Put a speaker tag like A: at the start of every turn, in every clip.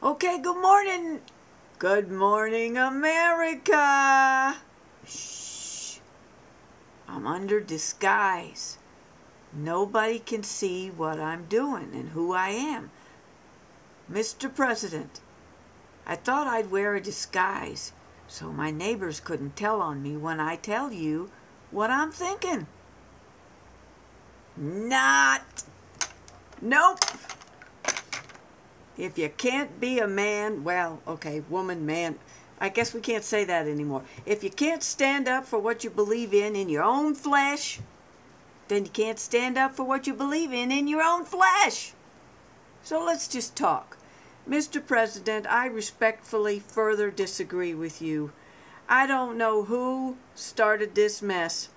A: Okay, good morning. Good morning, America. Shh. I'm under disguise. Nobody can see what I'm doing and who I am. Mr. President, I thought I'd wear a disguise so my neighbors couldn't tell on me when I tell you what I'm thinking. Not. Nope. If you can't be a man, well, okay, woman, man, I guess we can't say that anymore. If you can't stand up for what you believe in your own flesh, then you can't stand up for what you believe in your own flesh. So let's just talk. Mr. President, I respectfully further disagree with you. I don't know who started this mess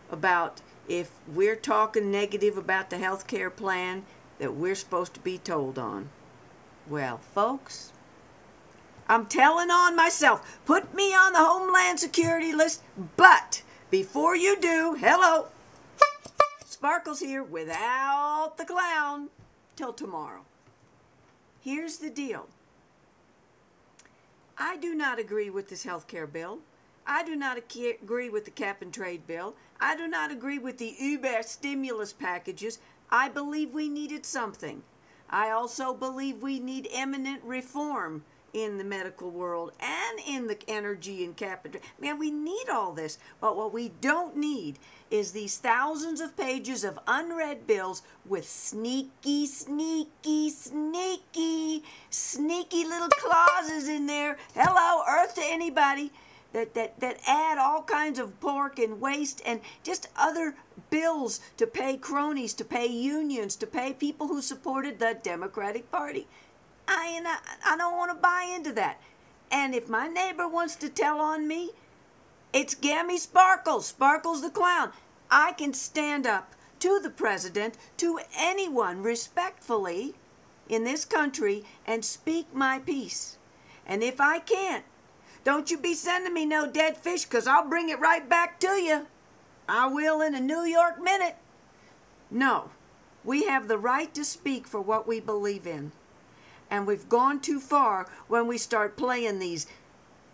A: about if we're talking negative about the health care plan that we're supposed to be told on. Well, folks, I'm telling on myself. Put me on the Homeland Security list, but before you do, hello, Sparkles here without the clown till tomorrow. Here's the deal. I do not agree with this health care bill. I do not agree with the cap and trade bill. I do not agree with the Uber stimulus packages. I believe we needed something. I also believe we need eminent reform in the medical world and in the energy and cap and trade. Man, we need all this. But what we don't need is these thousands of pages of unread bills with sneaky little clauses in there. Hello, earth to anybody. That add all kinds of pork and waste and just other bills to pay cronies, to pay unions, to pay people who supported the Democratic Party. I don't want to buy into that. And if my neighbor wants to tell on me, it's Gammy Sparkles, Sparkles the Clown. I can stand up to the president, to anyone respectfully in this country and speak my piece. And if I can't, don't you be sending me no dead fish, because I'll bring it right back to you. I will in a New York minute. No, we have the right to speak for what we believe in. And we've gone too far when we start playing these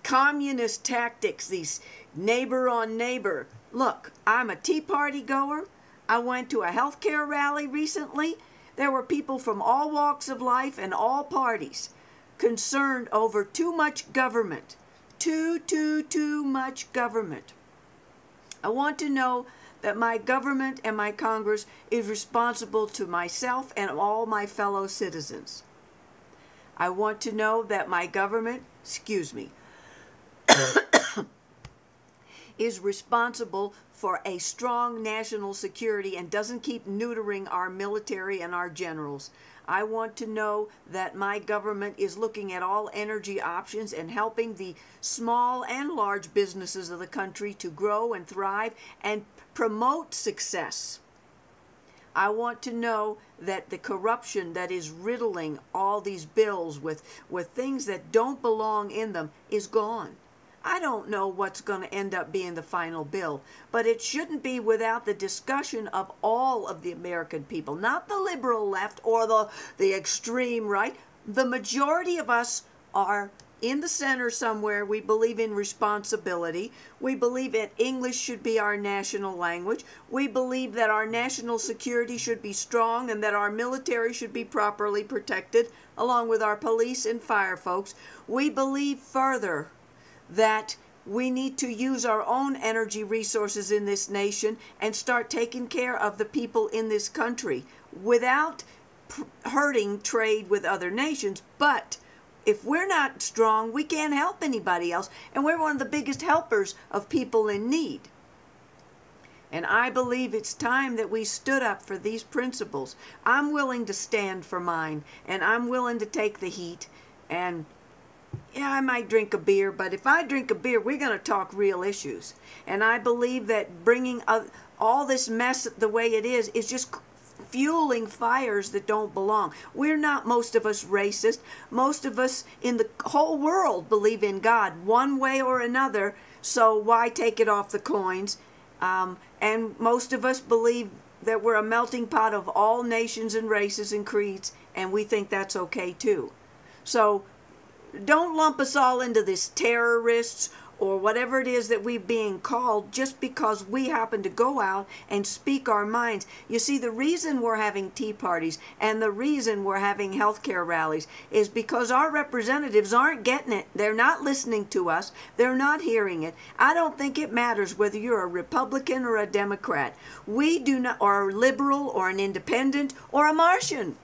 A: communist tactics, these neighbor on neighbor. Look, I'm a Tea Party goer. I went to a healthcare rally recently. There were people from all walks of life and all parties concerned over too much government. Too much government. I want to know that my government and my Congress is responsible to myself and all my fellow citizens. I want to know that my government, is responsible for a strong national security and doesn't keep neutering our military and our generals. I want to know that my government is looking at all energy options and helping the small and large businesses of the country to grow and thrive and promote success. I want to know that the corruption that is riddling all these bills with things that don't belong in them is gone. I don't know what's going to end up being the final bill, but it shouldn't be without the discussion of all of the American people, not the liberal left or the extreme right. The majority of us are in the center somewhere. We believe in responsibility. We believe that English should be our national language. We believe that our national security should be strong and that our military should be properly protected, along with our police and fire folks. We believe further that we need to use our own energy resources in this nation and start taking care of the people in this country without hurting trade with other nations. But if we're not strong, we can't help anybody else, and we're one of the biggest helpers of people in need. And I believe it's time that we stood up for these principles. I'm willing to stand for mine, and I'm willing to take the heat. And yeah, I might drink a beer, but if I drink a beer, we're going to talk real issues. And I believe that bringing all this mess the way it is just fueling fires that don't belong. We're not, most of us, racist. Most of us in the whole world believe in God one way or another, so why take it off the coins? And most of us believe that we're a melting pot of all nations and races and creeds, and we think that's okay too. So don't lump us all into this terrorists or whatever it is that we're being called just because we happen to go out and speak our minds. You see, the reason we're having tea parties and the reason we're having healthcare rallies is because our representatives aren't getting it. They're not listening to us. They're not hearing it. I don't think it matters whether you're a Republican or a Democrat. We do not, or a liberal or an independent or a Martian.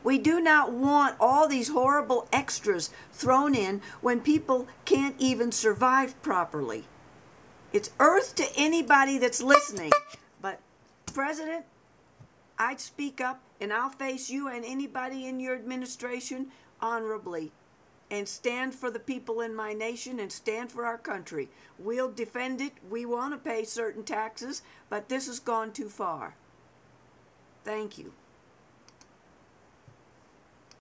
A: We do not want all these horrible extras thrown in when people can't even survive properly. It's earth to anybody that's listening. But, President, I'd speak up and I'll face you and anybody in your administration honorably and stand for the people in my nation and stand for our country. We'll defend it. We want to pay certain taxes, but this has gone too far. Thank you.